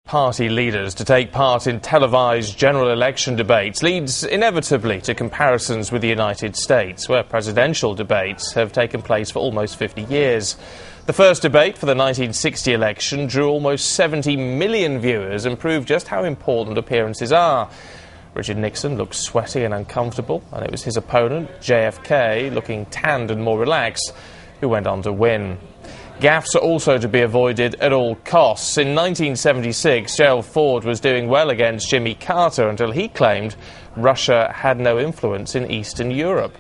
Party leaders to take part in televised general election debates leads inevitably to comparisons with the United States, where presidential debates have taken place for almost 50 years. The first debate for the 1960 election drew almost 70 million viewers and proved just how important appearances are. Richard Nixon looked sweaty and uncomfortable, and it was his opponent, JFK, looking tanned and more relaxed, who went on to win. Gaffes are also to be avoided at all costs. In 1976, Gerald Ford was doing well against Jimmy Carter until he claimed Russia had no influence in Eastern Europe.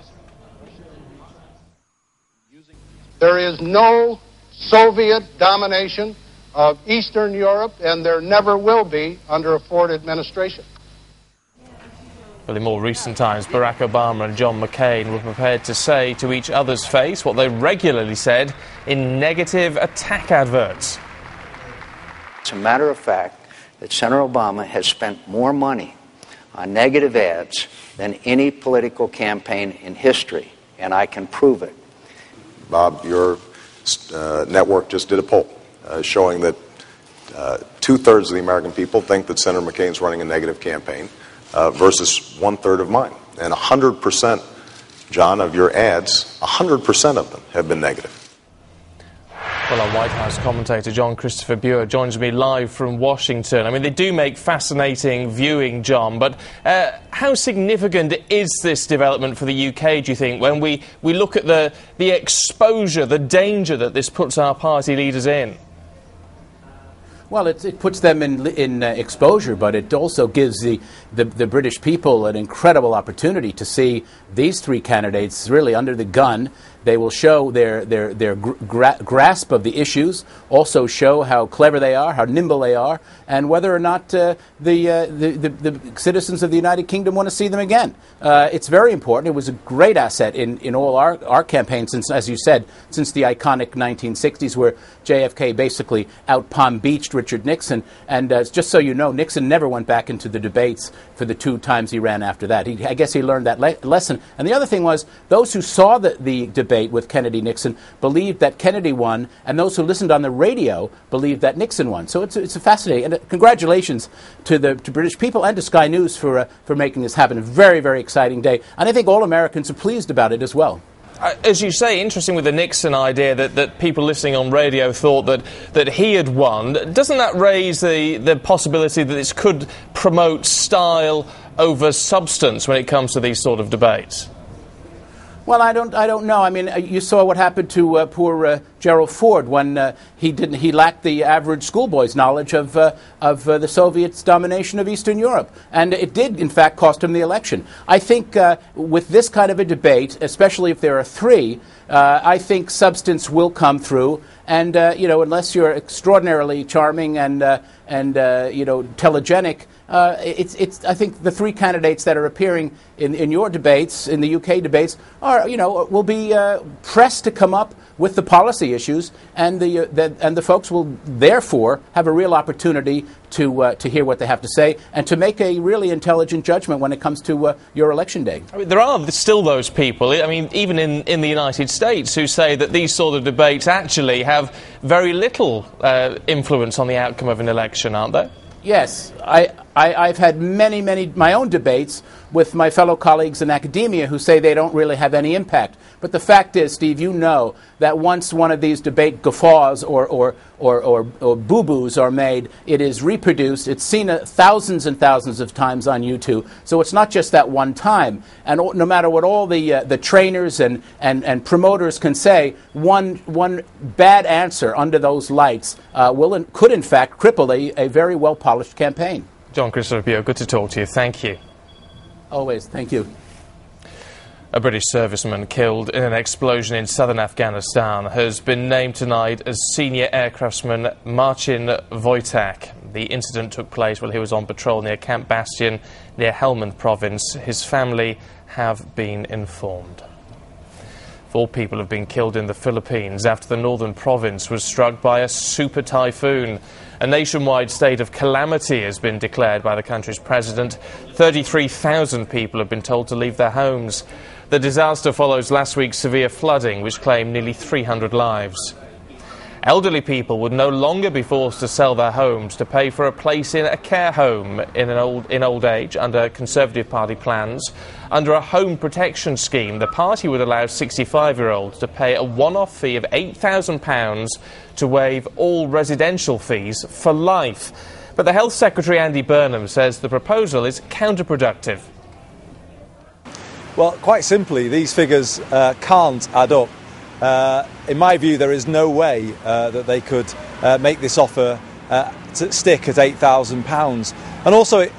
There is no Soviet domination of Eastern Europe, and there never will be under a Ford administration. Well, in more recent times, Barack Obama and John McCain were prepared to say to each other's face what they regularly said in negative attack adverts. It's a matter of fact that Senator Obama has spent more money on negative ads than any political campaign in history, and I can prove it. Bob, your network just did a poll showing that two-thirds of the American people think that Senator McCain's running a negative campaign. Versus one-third of mine. And 100%, John, of your ads, 100% of them have been negative. Well, our White House commentator, John Christopher Buer, joins me live from Washington. I mean, they do make fascinating viewing, John, but how significant is this development for the UK, do you think, when we look at the exposure, the danger that this puts our party leaders in? Well, it puts them in exposure, but it also gives the British people an incredible opportunity to see these three candidates really under the gun. They will show their grasp of the issues, also show how clever they are, how nimble they are, and whether or not the citizens of the United Kingdom want to see them again. It's very important. It was a great asset in all our campaigns, since, as you said, since the iconic 1960s, where JFK basically out Palm Beached Richard Nixon. And just so you know, Nixon never went back into the debates for the two times he ran after that. I guess he learned that lesson. And the other thing was, those who saw the debate with Kennedy-Nixon believed that Kennedy won, and those who listened on the radio believed that Nixon won. So it's a fascinating, and congratulations to British people and to Sky News for making this happen. A very, very exciting day, and I think all Americans are pleased about it as well. As you say, interesting with the Nixon idea that people listening on radio thought that he had won. Doesn't that raise the possibility that this could promote style over substance when it comes to these sort of debates? Well, I don't know. I mean, you saw what happened to poor Gerald Ford when he lacked the average schoolboy's knowledge of the Soviets' domination of Eastern Europe, and it did, in fact, cost him the election. I think with this kind of a debate, especially if there are three, I think substance will come through, and unless you're extraordinarily charming and telegenic. I think the three candidates that are appearing in your debates, in the UK debates, will be pressed to come up with the policy issues, and the folks will therefore have a real opportunity to hear what they have to say and to make a really intelligent judgment when it comes to your election day. I mean, there are still those people, I mean, even in the United States, who say that these sort of debates actually have very little influence on the outcome of an election, aren't they? Yes, I've had many my own debates with my fellow colleagues in academia who say they don't really have any impact. But the fact is, Steve, you know that once one of these debate guffaws or boo-boos are made, it is reproduced. It's seen thousands and thousands of times on YouTube. So it's not just that one time. And no matter what all the trainers and promoters can say, one bad answer under those lights could in fact cripple a very well-polished campaign. John Christopher Buer, good to talk to you. Thank you. Always. Thank you. A British serviceman killed in an explosion in southern Afghanistan has been named tonight as Senior Aircraftsman Marcin Wojtak. The incident took place while he was on patrol near Camp Bastion, near Helmand province. His family have been informed. 4 people have been killed in the Philippines after the northern province was struck by a super typhoon. A nationwide state of calamity has been declared by the country's president. 33,000 people have been told to leave their homes. The disaster follows last week's severe flooding, which claimed nearly 300 lives. Elderly people would no longer be forced to sell their homes to pay for a place in a care home in old age under Conservative Party plans. Under a home protection scheme, the party would allow 65-year-olds to pay a one-off fee of £8,000 to waive all residential fees for life. But the Health Secretary Andy Burnham says the proposal is counterproductive. Well, quite simply, these figures can't add up. In my view, there is no way that they could make this offer to stick at £8,000. And also it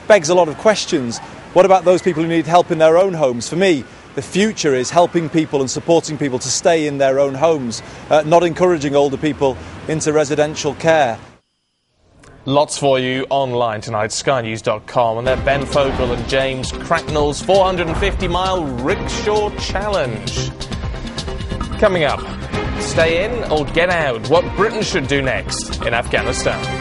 begs a lot of questions. What about those people who need help in their own homes? For me, the future is helping people and supporting people to stay in their own homes, not encouraging older people into residential care. Lots for you online tonight, skynews.com, and they're Ben Fogle and James Cracknell's 450-mile rickshaw challenge. Coming up, stay in or get out, what Britain should do next in Afghanistan.